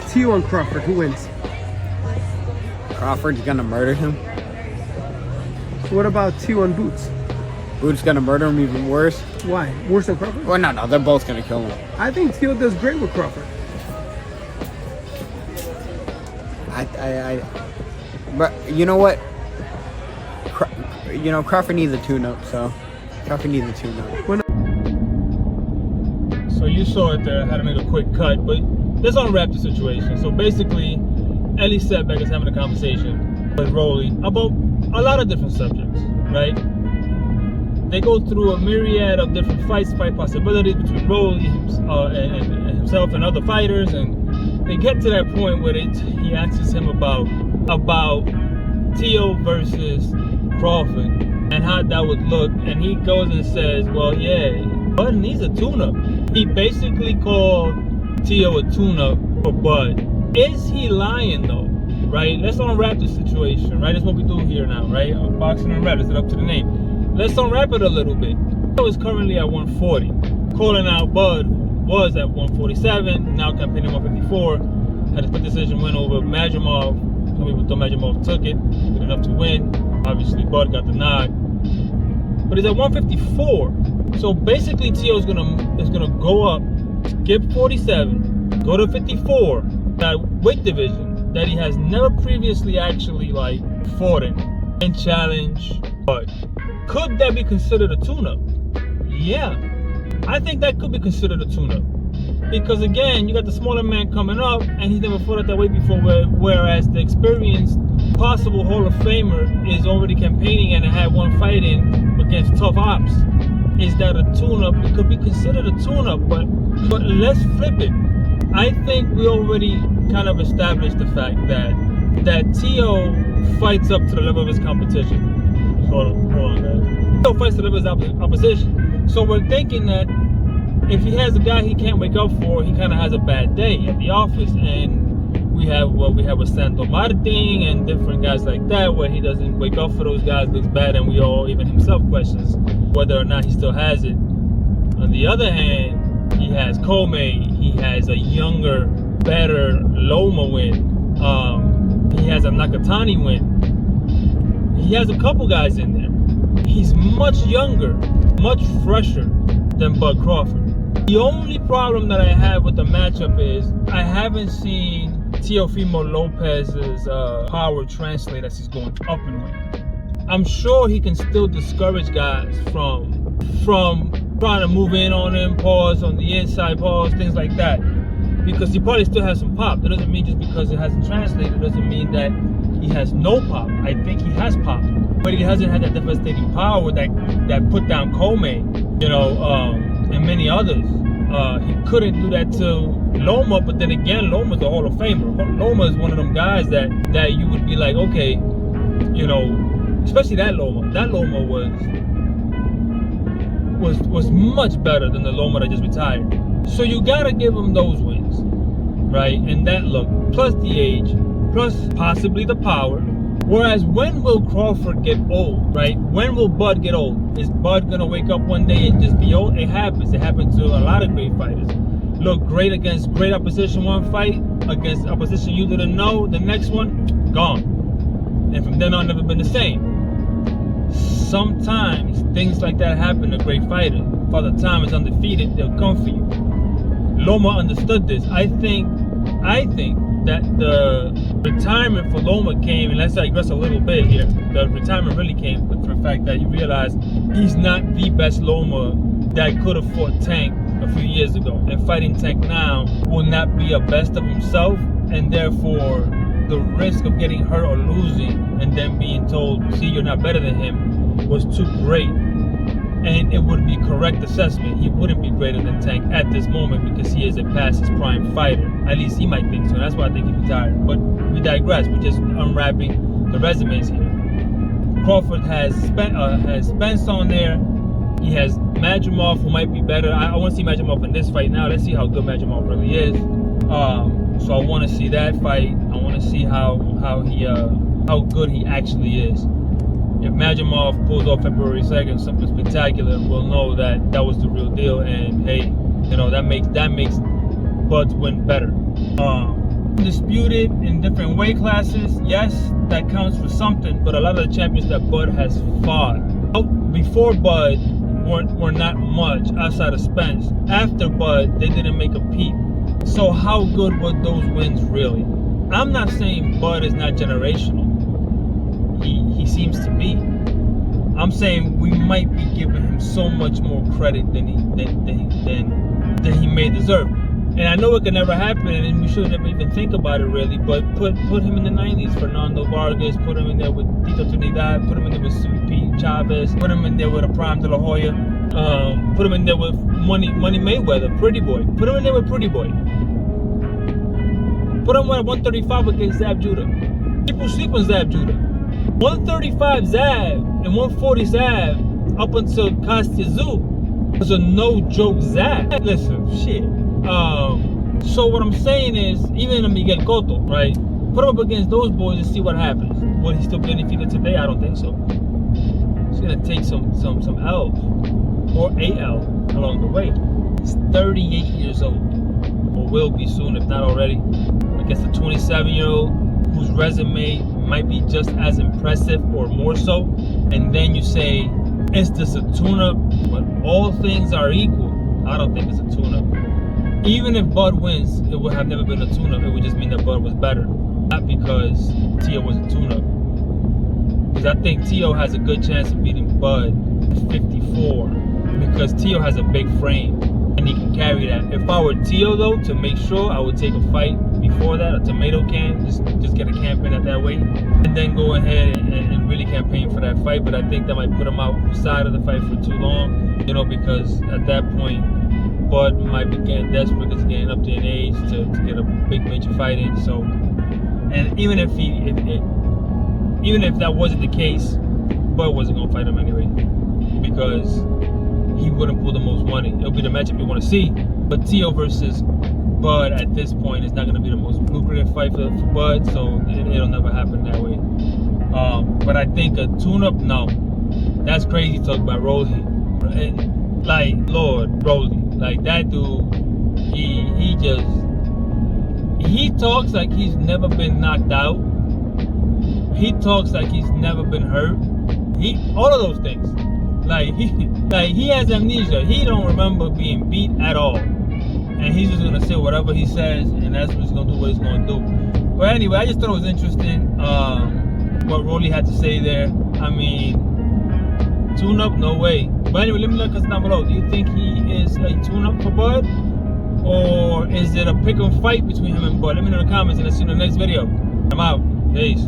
Teo and Crawford, who wins? Crawford's gonna murder him. What about Teo and Boots? Boots gonna murder him even worse. Why? Worse than Crawford? Well, no, they're both gonna kill him. I think Teo does great with Crawford. But you know what? Crawford needs a tune-up, so Crawford needs a tune-up. So you saw it there. I had to make a quick cut, but let's unwrap the situation. So basically, Ellie Setback is having a conversation with Rolly about a lot of different subjects, right? They go through a myriad of different fight possibilities between Rolly and himself and other fighters, and they get to that point where he asks him about Teo versus Crawford and how that would look, and he goes and says, well, yeah, Bud needs a tune-up. He basically called Teo a tune-up for Bud. Is he lying though? Right? Let's unwrap the situation, right? That's what we do here now, right? Boxing and rap, is it up to the name? Let's unwrap it a little bit. Teo is currently at 140. Calling out Bud was at 147, now campaigning 154. Had a split decision win over Majimov. Some people thought Majimov took it, good enough to win. Obviously, Bud got the nod. But he's at 154. So basically, Teo is gonna go up, skip 47, go to 54. That weight division that he has never previously actually fought in and challenge Bud. Could that be considered a tune-up? Yeah, I think that could be considered a tune-up. Because again, you got the smaller man coming up and he's never fought at that weight before, whereas the experienced possible Hall of Famer is already campaigning and had one fight in against tough ops. Is that a tune-up? It could be considered a tune-up, but let's flip it. I think we already kind of established the fact that Teo fights up to the level of his competition. Hold on, guys. Teo fights to the level of his opposition. So we're thinking that if he has a guy he can't wake up for, he kind of has a bad day at the office. And we have with Santo Martin and different guys like that, where he doesn't wake up for those guys, looks bad, and we all, even himself, questions whether or not he still has it. On the other hand, he has Comey, he has a younger, better Loma win, he has a Nakatani win, he has a couple guys in there. He's much younger, much fresher than Bud Crawford. The only problem that I have with the matchup is I haven't seen Teofimo Lopez's power translate as he's going up in weight. I'm sure he can still discourage guys from trying to move in on him, pause on the inside, pause, things like that. Because he probably still has some pop. That doesn't mean just because it hasn't translated, it doesn't mean that he has no pop. I think he has pop. But he hasn't had that devastating power that put down Comey, and many others. He couldn't do that to Loma, but then again, Loma's a Hall of Famer. Loma is one of them guys that you would be like, okay, especially that Loma. That Loma was much better than the Loma that just retired. So you gotta give him those wins, right? And that look, plus the age, plus possibly the power. Whereas when will Crawford get old, right? When will Bud get old? Is Bud gonna wake up one day and just be old? It happens. It happens to a lot of great fighters. Look great against great opposition one fight, against opposition you didn't know, the next one, gone. And from then on, never been the same. Sometimes things like that happen to great fighters. Father Time is undefeated, they'll come for you. Loma understood this. I think that the retirement for Loma came, and let's digress a little bit here. The retirement really came with the fact that you realize he's not the best Loma that could have fought Tank a few years ago. And fighting Tank now will not be a best of himself, and therefore the risk of getting hurt or losing and then being told, see, you're not better than him, was too great. And it would be correct assessment. He wouldn't be greater than Tank at this moment because he is a past his prime fighter. At least he might think so. That's why I think he'd be tired. But we digress. We're just unwrapping the resumes here. Crawford has Spence on there. He has Majimov, who might be better. I want to see Majimov in this fight now. Let's see how good Majimov really is. So I want to see that fight. I want to see how good he actually is. If Majimov pulls off February 2nd something spectacular, we'll know that was the real deal. And hey, that makes Bud's win better. disputed in different weight classes. Yes, that counts for something, but a lot of the champions that Bud has fought before Bud were not much outside of Spence. After Bud, they didn't make a peep. So how good were those wins really? I'm not saying Bud is not generational. He seems to be. I'm saying we might be giving him so much more credit than he may deserve. And I know it can never happen, and we should never even think about it really. But put him in the 90s, Fernando Vargas. Put him in there with Tito Trinidad. Put him in there with Sweet Pete Chavez. Put him in there with a Prime De La Hoya. Put him in there with Money Mayweather, Pretty Boy. Put him in there with Pretty Boy. Put him at 135 against Zab Judah. People sleep on Zab Judah. 135 Zab and 140 Zab up until Kostya Tszyu was a no-joke Zab. Listen, shit. So what I'm saying is, even a Miguel Cotto, right? Put him up against those boys and see what happens. Will he still be undefeated today? I don't think so. He's gonna take some L's or a L along the way. He's 38 years old, or will be soon, if not already. Against a 27-year-old whose resume might be just as impressive or more so. And then you say, is this a tune-up? When all things are equal, I don't think it's a tune-up. Even if Bud wins, it would have never been a tune-up. It would just mean that Bud was better. Not because Tio was a tune-up. Because I think Tio has a good chance of beating Bud at 54. Because Tio has a big frame and he can carry that. If I were Tio though, to make sure, I would take a fight before that, a tomato can, just get a camp in at that weight, and then go ahead and really campaign for that fight. But I think that might put him outside of the fight for too long, you know, because at that point, Bud might be getting desperate because he's getting up to an age to get a big major fight in. So, and even if that wasn't the case, Bud wasn't gonna fight him anyway, because he wouldn't pull the most money. It'll be the matchup you want to see, but Tio versus Bud at this point is not going to be the most lucrative fight for Bud, so it'll never happen that way. But I think a tune-up, no, that's crazy. Talk about Rolly, like Lord Rolly, like that dude. He talks like he's never been knocked out. He talks like he's never been hurt. All of those things. Like he has amnesia. He don't remember being beat at all. And he's just gonna say whatever he says, and that's what he's gonna do, what he's gonna do. But anyway, I just thought it was interesting what Rolly had to say there. I mean, tune-up, no way. But anyway, let me know down below. Do you think he is a tune-up for Bud? Or is it a pick and fight between him and Bud? Let me know in the comments, and I'll see you in the next video. I'm out. Peace.